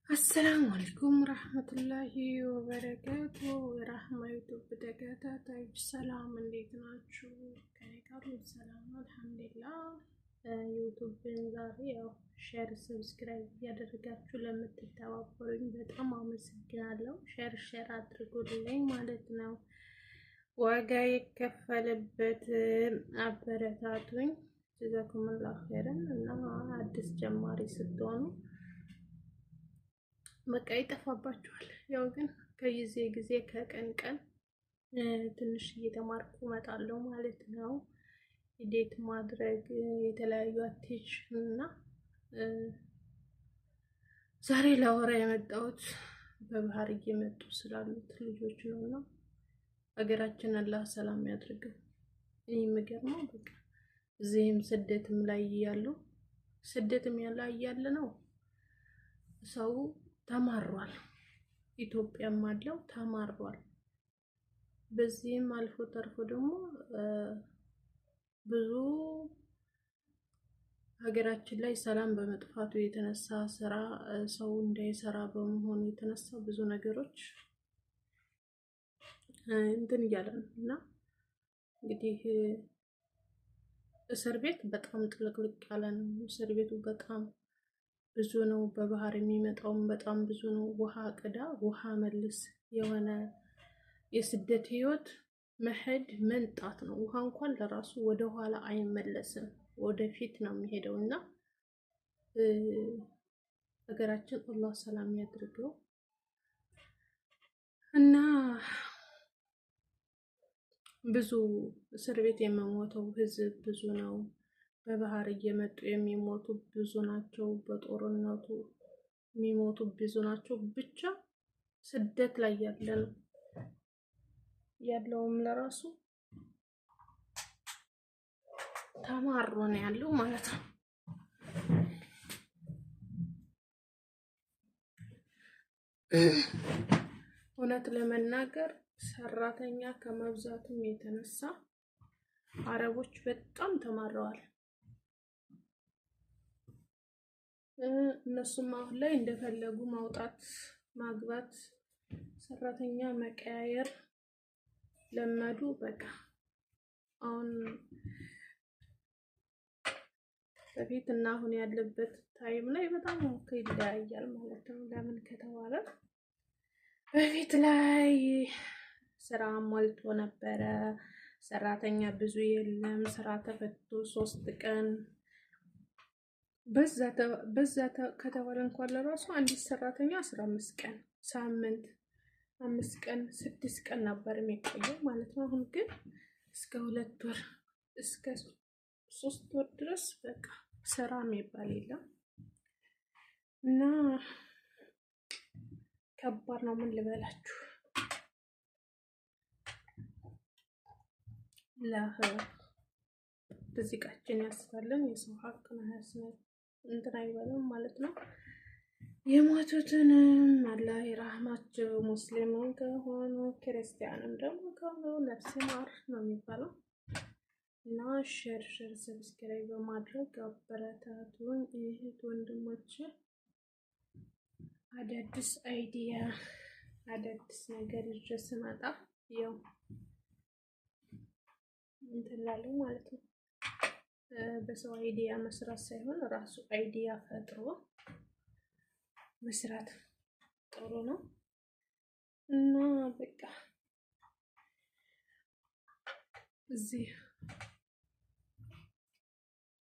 السلام عليكم ورحمة الله وبركاته ورحمة يوتيوب ተከታታይ ሰላም እንዴት ናችሁ? ከኔ ጋር ሰላም ነው አልሐምዱሊላህ። ዩቲዩብን ዛሬ ያው ሼር ሰብስክራይብ ያደረጋችሁ ለምትተባበሩኝ በጣም አመሰግናለሁ። ሼር አድርጉልኝ ማለት ነው። ዋጋ የከፈለበት አበረታቱኝ። ጀዛኩሙላህ ኸይረን እና አዲስ ጀማሪ ስትሆኑ በቃ ይጠፋባችኋል። ያው ግን ከጊዜ ከቀን ቀን ትንሽ እየተማርኩ እመጣለሁ ማለት ነው። ኢዴት ማድረግ የተለያዩ አቴንሽን እና ዛሬ ላወራ የመጣሁት በባህር እየመጡ ስላሉት ልጆች ነውና ሀገራችን አላህ ሰላም ያድርገው። ይህ የሚገርመው በቃ እዚህም ስደትም ላይ ያለ ነው ሰው ተማሯል። ኢትዮጵያም አለው ተማሯል። በዚህም አልፎ ተርፎ ደግሞ ብዙ ሀገራችን ላይ ሰላም በመጥፋቱ የተነሳ ስራ ሰው እንዳይሰራ በመሆኑ የተነሳ ብዙ ነገሮች እንትን እያለ ነው እና እንግዲህ እስር ቤት በጣም ጥልቅልቅ ያለ ነው። እስር ቤቱ በጣም ብዙ ነው። በባህር የሚመጣውም በጣም ብዙ ነው። ውሃ ቅዳ ውሃ መልስ የሆነ የስደት ህይወት መሄድ መንጣት ነው። ውሃ እንኳን ለራሱ ወደ ኋላ አይመለስም፣ ወደፊት ነው የሚሄደው እና ሀገራችን አላህ ሰላም ያድርገው እና ብዙ እስር ቤት የሚሞተው ህዝብ ብዙ ነው። በባህር እየመጡ የሚሞቱ ብዙ ናቸው። በጦርነቱ የሚሞቱ ብዙ ናቸው። ብቻ ስደት ላይ ያለውም ለራሱ ተማሮ ነው ያለው ማለት ነው። እውነት ለመናገር ሰራተኛ ከመብዛቱም የተነሳ አረቦች በጣም ተማረዋል። እነሱም አሁን ላይ እንደፈለጉ ማውጣት፣ ማግባት፣ ሰራተኛ መቀያየር ለመዱ። በቃ አሁን በፊት እና አሁን ያለበት ታይም ላይ በጣም ይለያያል ማለት ነው። ለምን ከተባለ በፊት ላይ ስራ ሞልቶ ነበረ። ሰራተኛ ብዙ የለም። ስራ ተፈቶ 3 ቀን በዛ ከተባለ እንኳን ለራሱ አንዲት ሰራተኛ 15 ቀን፣ ሳምንት፣ 5 ቀን፣ 6 ቀን ነበር የሚቆየው ማለት ነው። አሁን ግን እስከ 2 ወር እስከ 3 ወር ድረስ በቃ ስራ የሚባል የለም እና ከባድ ነው። ምን ልበላችሁ ርዝቃችን ያስፋልን። የሰው ሀቅ ነው እንትን አይበለም ማለት ነው። የሞቱትንም አላህ ይራህማቸው። ሙስሊሙን ከሆኑ ክርስቲያንም ደግሞ ከሆኑ ነፍስ ማር ነው የሚባለው እና ሼር ሰብስክራይብ በማድረግ አበረታቱን እህት ወንድሞች። አዳዲስ አይዲያ አዳዲስ ነገር ይዤ ስመጣ ያው እንትን እላለሁ ማለት ነው። በሰው አይዲያ መስራት ሳይሆን ራሱ አይዲያ ፈጥሮ መስራት ጥሩ ነው እና በቃ እዚህ